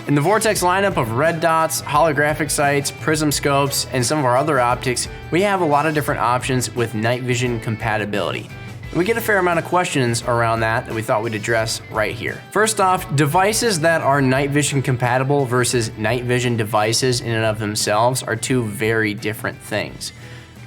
In the Vortex lineup of red dots, holographic sights, prism scopes, and some of our other optics, we have a lot of different options with night vision compatibility. We get a fair amount of questions around that we thought we'd address right here. First off, devices that are night vision compatible versus night vision devices in and of themselves are two very different things.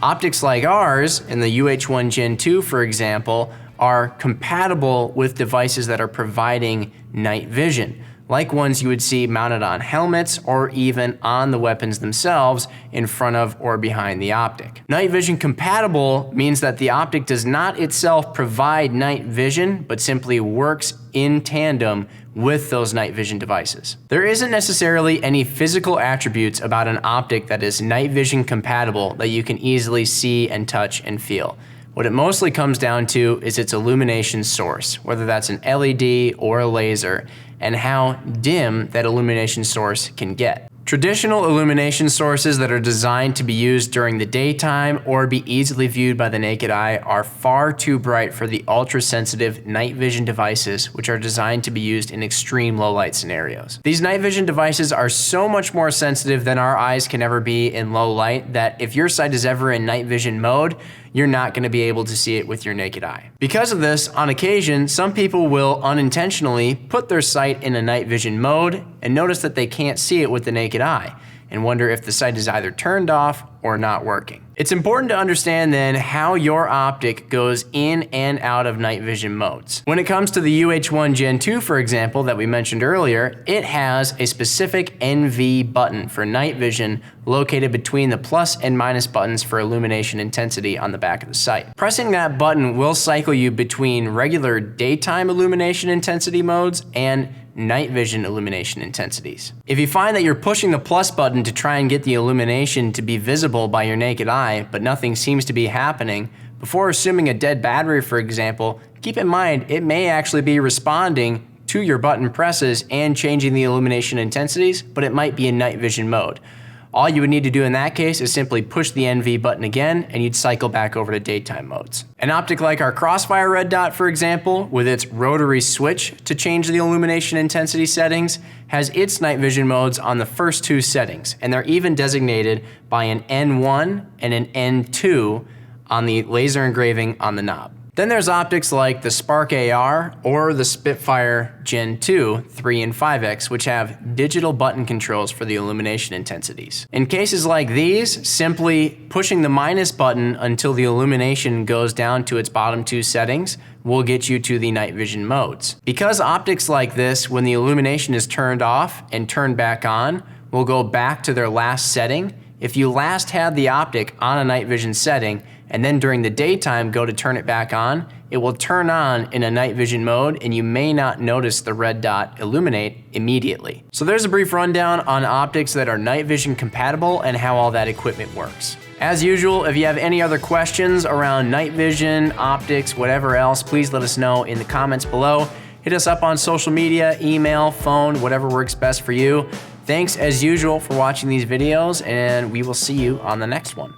Optics like ours, in the UH1 Gen 2 for example, are compatible with devices that are providing night vision, like ones you would see mounted on helmets or even on the weapons themselves in front of or behind the optic. Night vision compatible means that the optic does not itself provide night vision, but simply works in tandem with those night vision devices. There isn't necessarily any physical attributes about an optic that is night vision compatible that you can easily see and touch and feel. What it mostly comes down to is its illumination source, whether that's an LED or a laser, and how dim that illumination source can get. Traditional illumination sources that are designed to be used during the daytime or be easily viewed by the naked eye are far too bright for the ultra-sensitive night vision devices, which are designed to be used in extreme low light scenarios. These night vision devices are so much more sensitive than our eyes can ever be in low light that if your sight is ever in night vision mode, you're not going to be able to see it with your naked eye. Because of this, on occasion, some people will unintentionally put their sight in a night vision mode and notice that they can't see it with the naked eye and wonder if the sight is either turned off or not working. It's important to understand then how your optic goes in and out of night vision modes. When it comes to the UH1 Gen 2, for example, that we mentioned earlier, it has a specific NV button for night vision located between the plus and minus buttons for illumination intensity on the back of the sight. Pressing that button will cycle you between regular daytime illumination intensity modes and night vision illumination intensities. If you find that you're pushing the plus button to try and get the illumination to be visible by your naked eye, but nothing seems to be happening, before assuming a dead battery, for example, keep in mind it may actually be responding to your button presses and changing the illumination intensities, but it might be in night vision mode. All you would need to do in that case is simply push the NV button again and you'd cycle back over to daytime modes. An optic like our CROSSFIRE red dot, for example, with its rotary switch to change the illumination intensity settings, has its night vision modes on the first two settings, and they're even designated by an N1 and an N2 on the laser engraving on the knob. Then there's optics like the Spark AR or the SPITFIRE Gen 2 3 and 5X, which have digital button controls for the illumination intensities. In cases like these, simply pushing the minus button until the illumination goes down to its bottom two settings will get you to the night vision modes. Because optics like this, when the illumination is turned off and turned back on, will go back to their last setting. If you last had the optic on a night vision setting, and then during the daytime go to turn it back on, it will turn on in a night vision mode and you may not notice the red dot illuminate immediately. So there's a brief rundown on optics that are night vision compatible and how all that equipment works. As usual, if you have any other questions around night vision, optics, whatever else, please let us know in the comments below. Hit us up on social media, email, phone, whatever works best for you. Thanks as usual for watching these videos, and we will see you on the next one.